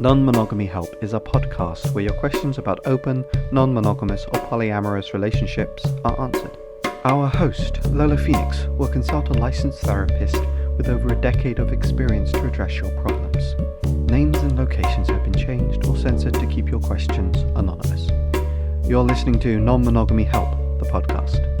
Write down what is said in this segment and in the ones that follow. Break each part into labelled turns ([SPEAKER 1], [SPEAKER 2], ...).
[SPEAKER 1] Non-Monogamy Help is a podcast where your questions about open, non-monogamous or polyamorous relationships are answered. Our host, Lola Phoenix, will consult a licensed therapist with over a decade of experience to address your problems. Names and locations have been changed or censored to keep your questions anonymous. You're listening to Non-Monogamy Help, the podcast.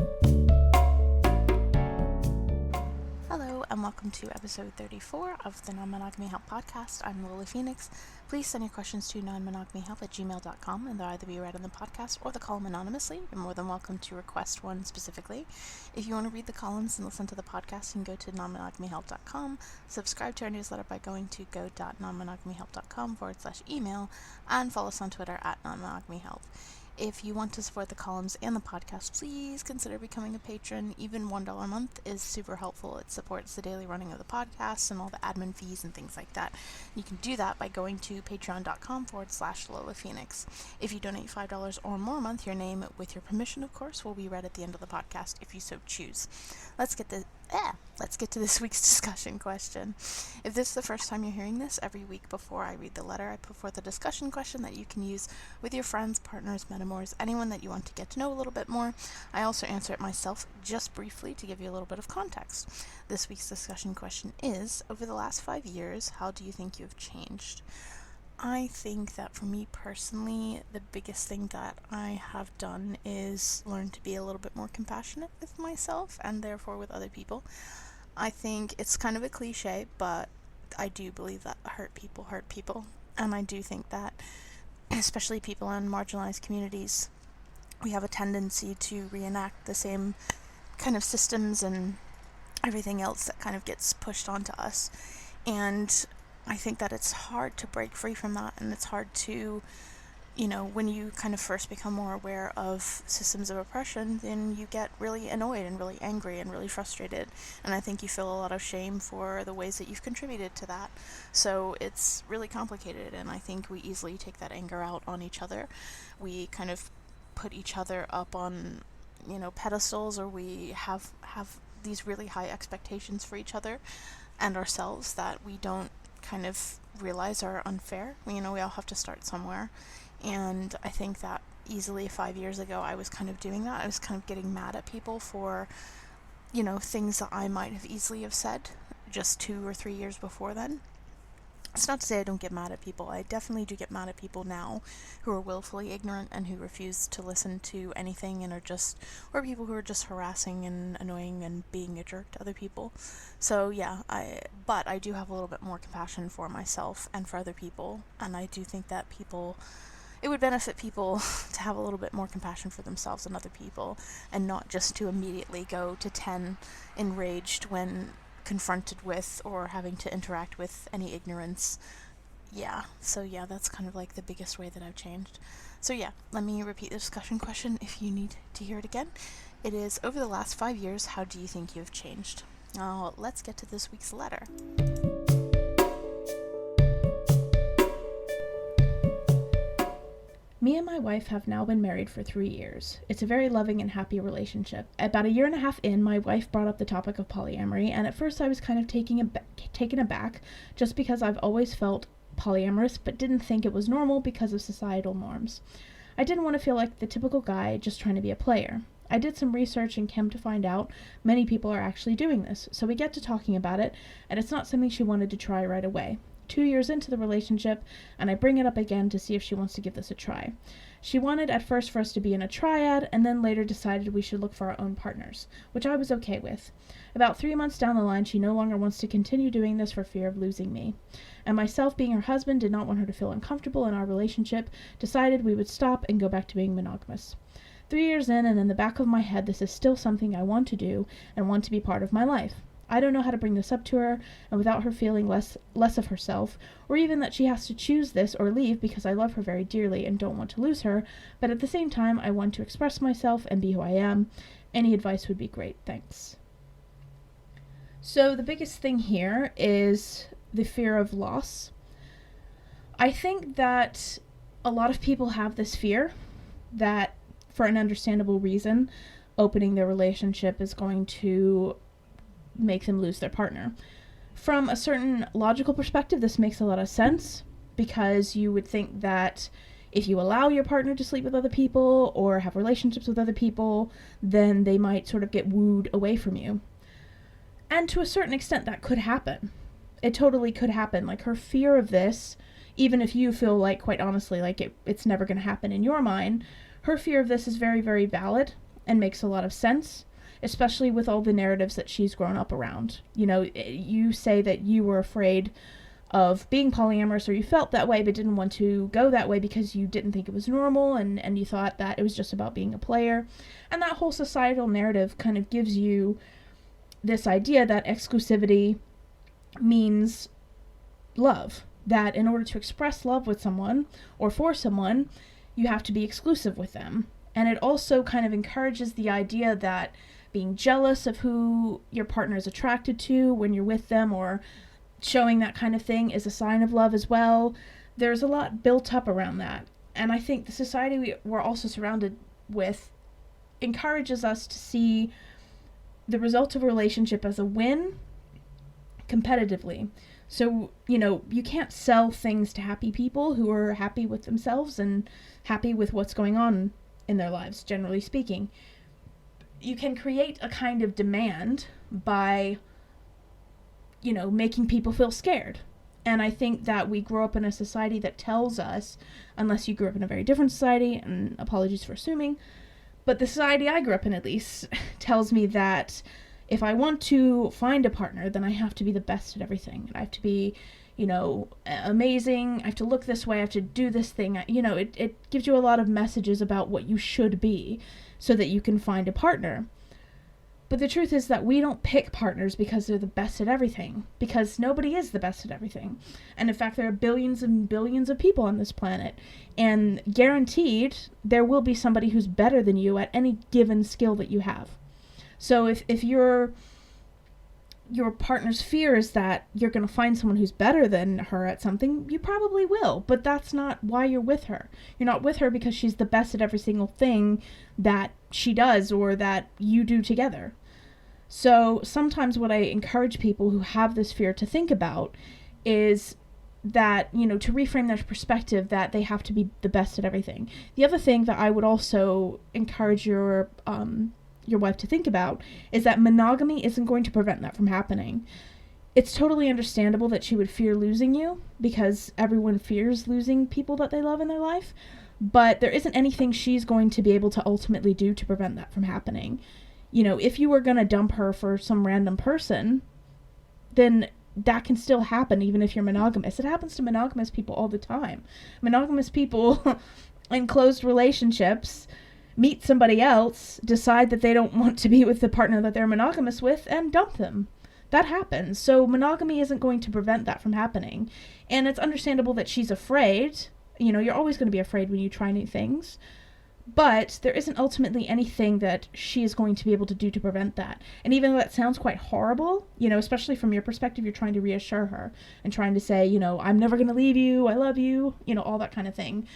[SPEAKER 2] And welcome to episode 34 of the Non-Monogamy Help podcast. I'm Lola Phoenix. Please send your questions to nonmonogamyhelp@gmail.com and they'll either be read on the podcast or the column anonymously. You're more than welcome to request one specifically. If you want to read the columns and listen to the podcast, you can go to nonmonogamyhelp.com, subscribe to our newsletter by going to go.nonmonogamyhelp.com/email, and follow us on Twitter @nonmonogamyhelp. If you want to support the columns and the podcast, please consider becoming a patron. Even $1 a month is super helpful. It supports the daily running of the podcast and all the admin fees and things like that. You can do that by going to patreon.com/Lola Phoenix. If you donate $5 or more a month, your name, with your permission of course, will be read at the end of the podcast if you so choose. Let's get to this week's discussion question. If this is the first time you're hearing this, every week before I read the letter, I put forth a discussion question that you can use with your friends, partners, metamors, anyone that you want to get to know a little bit more. I also answer it myself just briefly to give you a little bit of context. This week's discussion question is, over the last 5 years, how do you think you've changed? I think that for me personally, the biggest thing that I have done is learn to be a little bit more compassionate with myself and therefore with other people. I think it's kind of a cliche, but I do believe that hurt people. And I do think that, especially people in marginalized communities, we have a tendency to reenact the same kind of systems and everything else that kind of gets pushed onto us. And I think that it's hard to break free from that, and it's hard to, when you kind of first become more aware of systems of oppression, then you get really annoyed and really angry and really frustrated, and I think you feel a lot of shame for the ways that you've contributed to that. So it's really complicated, and I think we easily take that anger out on each other. We kind of put each other up on, pedestals, or we have these really high expectations for each other and ourselves that we don't kind of realize are unfair. We all have to start somewhere, and I think that easily 5 years ago I was kind of doing that. I was kind of getting mad at people for things that I might have easily have said just 2 or 3 years before then. It's not to say I don't get mad at people. I definitely do get mad at people now who are willfully ignorant and who refuse to listen to anything or people who are just harassing and annoying and being a jerk to other people. So yeah, but I do have a little bit more compassion for myself and for other people, and I do think that it would benefit people to have a little bit more compassion for themselves and other people, and not just to immediately go to 10 enraged when confronted with or having to interact with any ignorance. So that's kind of like the biggest way that I've changed. So let me repeat the discussion question if you need to hear it again. It is, over the last 5 years, how do you think you've changed? Now let's get to this week's letter.
[SPEAKER 3] Me and my wife have now been married for 3 years. It's a very loving and happy relationship. About a year and a half in, my wife brought up the topic of polyamory, and at first I was kind of taken aback, just because I've always felt polyamorous, but didn't think it was normal because of societal norms. I didn't want to feel like the typical guy just trying to be a player. I did some research and came to find out many people are actually doing this, so we get to talking about it, and it's not something she wanted to try right away. 2 years into the relationship, and I bring it up again to see if she wants to give this a try. She wanted at first for us to be in a triad, and then later decided we should look for our own partners, which I was okay with. About 3 months down the line, she no longer wants to continue doing this for fear of losing me. And myself, being her husband, did not want her to feel uncomfortable in our relationship, decided we would stop and go back to being monogamous. 3 years in, and in the back of my head, this is still something I want to do and want to be part of my life. I don't know how to bring this up to her, and without her feeling less of herself, or even that she has to choose this or leave because I love her very dearly and don't want to lose her, but at the same time I want to express myself and be who I am. Any advice would be great, thanks. So the biggest thing here is the fear of loss. I think that a lot of people have this fear that, for an understandable reason, opening their relationship is going to make them lose their partner. From a certain logical perspective, this makes a lot of sense, because you would think that if you allow your partner to sleep with other people or have relationships with other people, then they might sort of get wooed away from you. And to a certain extent, that could happen. It totally could happen. Like, her fear of this, even if you feel like, quite honestly, like it's never going to happen in your mind, her fear of this is very, very valid and makes a lot of sense, especially with all the narratives that she's grown up around. You know, you say that you were afraid of being polyamorous, or you felt that way but didn't want to go that way because you didn't think it was normal, and you thought that it was just about being a player. And that whole societal narrative kind of gives you this idea that exclusivity means love, that in order to express love with someone or for someone, you have to be exclusive with them. And it also kind of encourages the idea that being jealous of who your partner is attracted to when you're with them, or showing that kind of thing, is a sign of love as well. There's a lot built up around that. And I think the society we're also surrounded with encourages us to see the result of a relationship as a win competitively. So, you know, you can't sell things to happy people who are happy with themselves and happy with what's going on in their lives, generally speaking. You can create a kind of demand by, you know, making people feel scared. And I think that we grow up in a society that tells us, unless you grew up in a very different society, and apologies for assuming, but the society I grew up in, at least, tells me that if I want to find a partner, then I have to be the best at everything. I have to be, you know, amazing. I have to look this way. I have to do this thing. You know, it gives you a lot of messages about what you should be so that you can find a partner. But the truth is that we don't pick partners because they're the best at everything, because nobody is the best at everything. And in fact, there are billions and billions of people on this planet, and guaranteed there will be somebody who's better than you at any given skill that you have. So if your partner's fear is that you're going to find someone who's better than her at something, you probably will, but that's not why you're with her. You're not with her because she's the best at every single thing that she does or that you do together. So sometimes what I encourage people who have this fear to think about is that, you know, to reframe their perspective that they have to be the best at everything. The other thing that I would also encourage your wife to think about is that monogamy isn't going to prevent that from happening. It's totally understandable that she would fear losing you, because everyone fears losing people that they love in their life, but there isn't anything she's going to be able to ultimately do to prevent that from happening. You know, if you were going to dump her for some random person, then that can still happen even if you're monogamous. It happens to monogamous people all the time. Monogamous people in closed relationships meet somebody else, decide that they don't want to be with the partner that they're monogamous with, and dump them. That happens. So monogamy isn't going to prevent that from happening. And it's understandable that she's afraid. You know, you're always going to be afraid when you try new things. But there isn't ultimately anything that she is going to be able to do to prevent that. And even though that sounds quite horrible, you know, especially from your perspective, you're trying to reassure her and trying to say, you know, I'm never going to leave you, I love you, you know, all that kind of thing.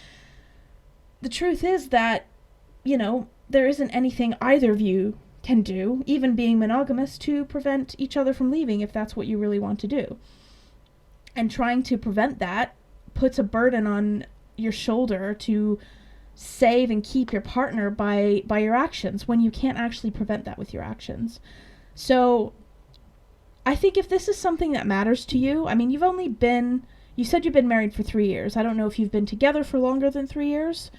[SPEAKER 3] The truth is that, you know, there isn't anything either of you can do, even being monogamous, to prevent each other from leaving if that's what you really want to do. And trying to prevent that puts a burden on your shoulder to save and keep your partner by your actions, when you can't actually prevent that with your actions. So I think if this is something that matters to you, I mean, you said you've been married for 3 years. I don't know if you've been together for longer than 3 years.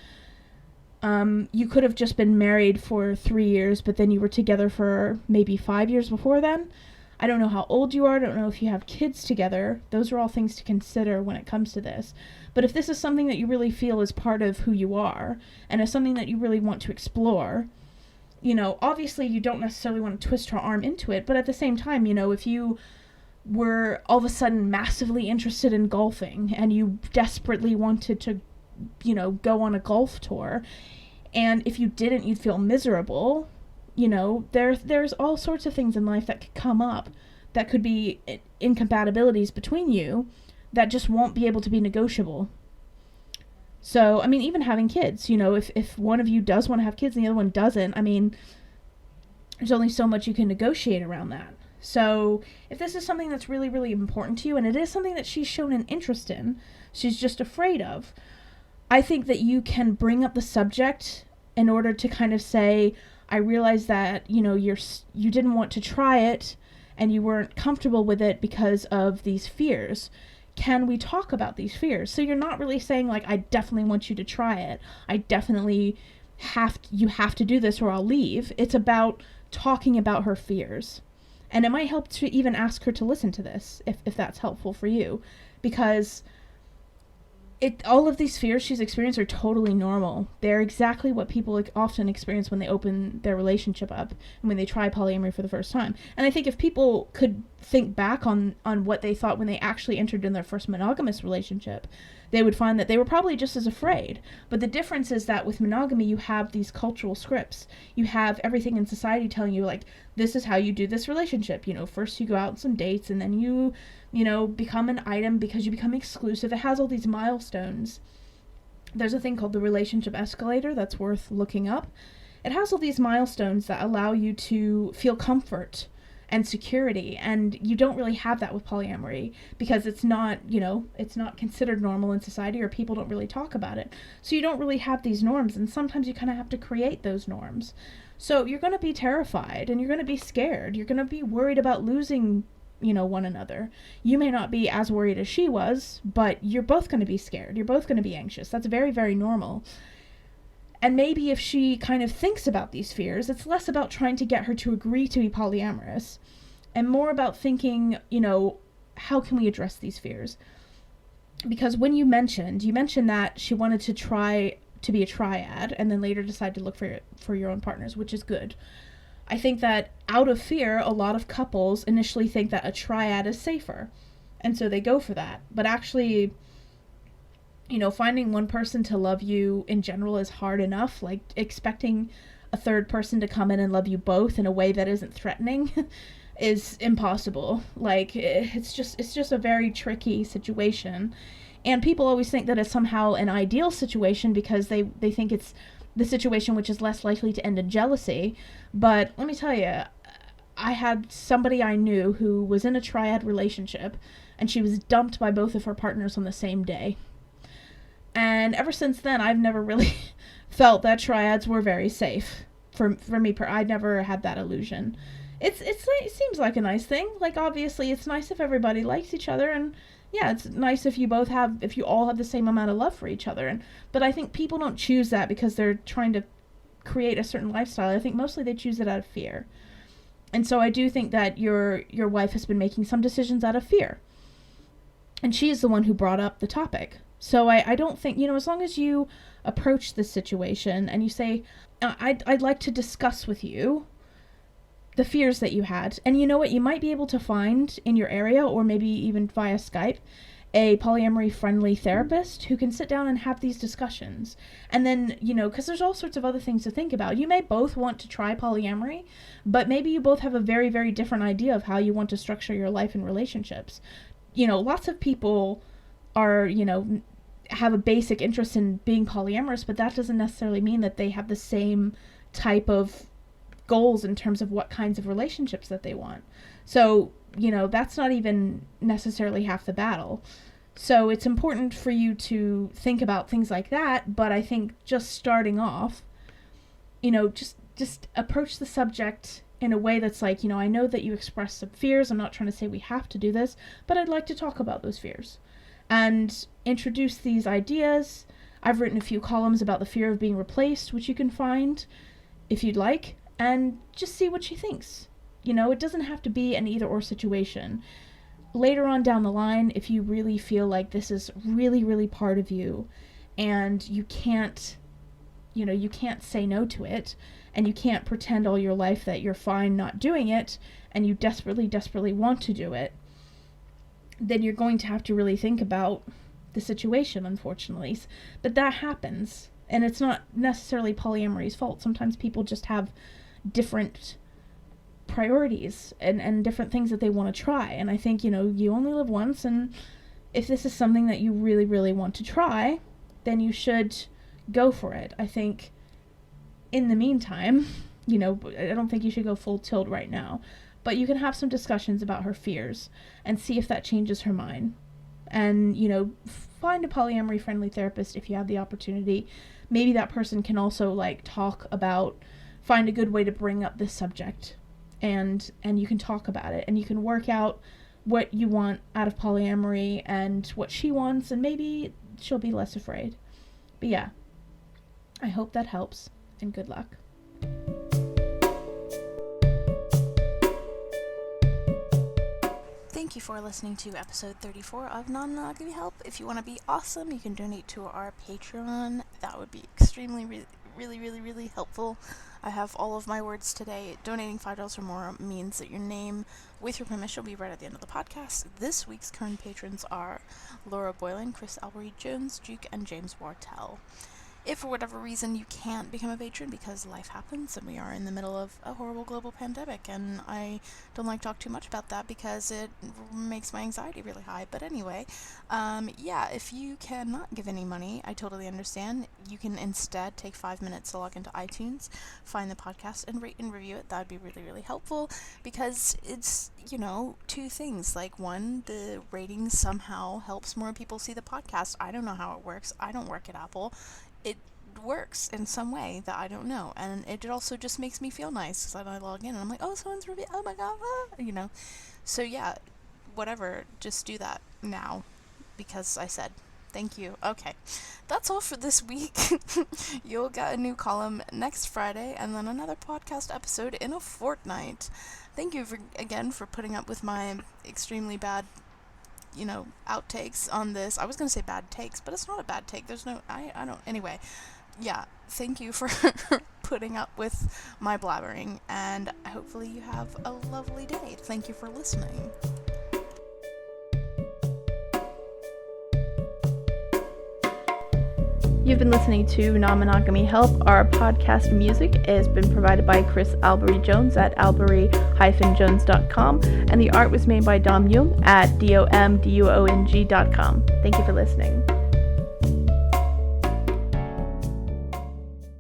[SPEAKER 3] You could have just been married for 3 years, but then you were together for maybe 5 years before then. I don't know how old you are. I don't know if you have kids together. Those are all things to consider when it comes to this. But if this is something that you really feel is part of who you are, and is something that you really want to explore, you know, obviously you don't necessarily want to twist her arm into it, but at the same time, you know, if you were all of a sudden massively interested in golfing, and you desperately wanted to, you know, go on a golf tour, and if you didn't, you'd feel miserable. You know, there's all sorts of things in life that could come up that could be incompatibilities between you that just won't be able to be negotiable. So, I mean, even having kids, you know, if one of you does want to have kids and the other one doesn't, I mean, there's only so much you can negotiate around that. So if this is something that's really, really important to you, and it is something that she's shown an interest in, she's just afraid of, I think that you can bring up the subject in order to kind of say, I realize that, you didn't want to try it and you weren't comfortable with it because of these fears. Can we talk about these fears? So you're not really saying, like, I definitely want you to try it. I definitely you have to do this or I'll leave. It's about talking about her fears. And it might help to even ask her to listen to this, if that's helpful for you. Because all of these fears she's experienced are totally normal. They're exactly what people often experience when they open their relationship up and when they try polyamory for the first time. And I think if people could think back on what they thought when they actually entered in their first monogamous relationship, they would find that they were probably just as afraid. But the difference is that with monogamy, you have these cultural scripts. You have everything in society telling you, like, this is how you do this relationship. First you go out on some dates, and then you become an item because you become exclusive. It has all these milestones. There's a thing called the relationship escalator that's worth looking up. It has all these milestones that allow you to feel comfort and security, and you don't really have that with polyamory because it's not considered normal in society, or people don't really talk about it. So you don't really have these norms, and sometimes you kind of have to create those norms. So you're going to be terrified, and you're going to be scared. You're going to be worried about losing one another. You may not be as worried as she was, but you're both going to be scared. You're both going to be anxious. That's very, very normal. And maybe if she kind of thinks about these fears, it's less about trying to get her to agree to be polyamorous and more about thinking, how can we address these fears? Because when you mentioned that she wanted to try to be a triad and then later decide to look for your own partners, which is good. I think that out of fear, a lot of couples initially think that a triad is safer. And so they go for that. But actually, finding one person to love you in general is hard enough. Like, expecting a third person to come in and love you both in a way that isn't threatening is impossible. Like, it's just a very tricky situation. And people always think that it's somehow an ideal situation because they think it's the situation which is less likely to end in jealousy. But let me tell you, I had somebody I knew who was in a triad relationship, and she was dumped by both of her partners on the same day. And ever since then, I've never really felt that triads were very safe. For me, I'd never had that illusion. It seems like a nice thing. Like, obviously, it's nice if everybody likes each other, and yeah, it's nice if you all have the same amount of love for each other. But I think people don't choose that because they're trying to create a certain lifestyle. I think mostly they choose it out of fear. And so I do think that your wife has been making some decisions out of fear. And she is the one who brought up the topic. So I don't think, as long as you approach this situation and you say, I'd like to discuss with you the fears that you had. And you know what? You might be able to find in your area, or maybe even via Skype, a polyamory-friendly therapist who can sit down and have these discussions. And then, because there's all sorts of other things to think about. You may both want to try polyamory, but maybe you both have a very, very different idea of how you want to structure your life and relationships. Lots of people are, have a basic interest in being polyamorous, but that doesn't necessarily mean that they have the same type of goals in terms of what kinds of relationships that they want. So, that's not even necessarily half the battle. So it's important for you to think about things like that, but I think just starting off, just approach the subject in a way that's like, I know that you expressed some fears. I'm not trying to say we have to do this, but I'd like to talk about those fears and introduce these ideas. I've written a few columns about the fear of being replaced, which you can find if you'd like, and just see what she thinks. It doesn't have to be an either or situation. Later on down the line, if you really feel like this is really, really part of you and you can't say no to it, and you can't pretend all your life that you're fine not doing it, and you desperately, desperately want to do it, then you're going to have to really think about the situation, unfortunately. But that happens, and it's not necessarily polyamory's fault. Sometimes people just have different priorities and different things that they want to try. And I think, you only live once, and if this is something that you really, really want to try, then you should go for it. I think in the meantime, I don't think you should go full tilt right now. But you can have some discussions about her fears and see if that changes her mind. And, you know, find a polyamory friendly therapist if you have the opportunity. Maybe that person can also find a good way to bring up this subject, and you can talk about it, and you can work out what you want out of polyamory and what she wants, and maybe she'll be less afraid. But yeah, I hope that helps, and good luck.
[SPEAKER 2] Thank you for listening to episode 34 of Non-Monogamy Help. If you want to be awesome, you can donate to our Patreon. That would be extremely, really helpful. I have all of my words today. Donating $5 or more means that your name, with your permission, will be right at the end of the podcast. This week's current patrons are Laura Boylan, Chris Albury Jones, Duke, and James Wartell. If for whatever reason you can't become a patron because life happens and we are in the middle of a horrible global pandemic, and I don't like to talk too much about that because it makes my anxiety really high, but anyway, if you cannot give any money, I totally understand. You can instead take 5 minutes to log into iTunes, find the podcast, and rate and review it. That would be really helpful, because it's, two things. Like, one, the ratings somehow helps more people see the podcast. I don't know how it works. I don't work at Apple. It works in some way that I don't know, and it also just makes me feel nice, because I log in and I'm like, oh, someone's reviewed, oh my god, so yeah, whatever, just do that now, because I said thank you. Okay, that's all for this week. You'll get a new column next Friday, and then another podcast episode in a fortnight. Thank you again for putting up with my extremely bad outtakes on this. I was going to say bad takes, but it's not a bad take. There's no, I don't, anyway. Yeah, thank you for putting up with my blabbering, and hopefully you have a lovely day. Thank you for listening.
[SPEAKER 3] You've been listening to Non-Monogamy Help. Our podcast music has been provided by Chris Albury Jones at albury-jones.com, and the art was made by Dom Jung at domduong.com. Thank you for listening.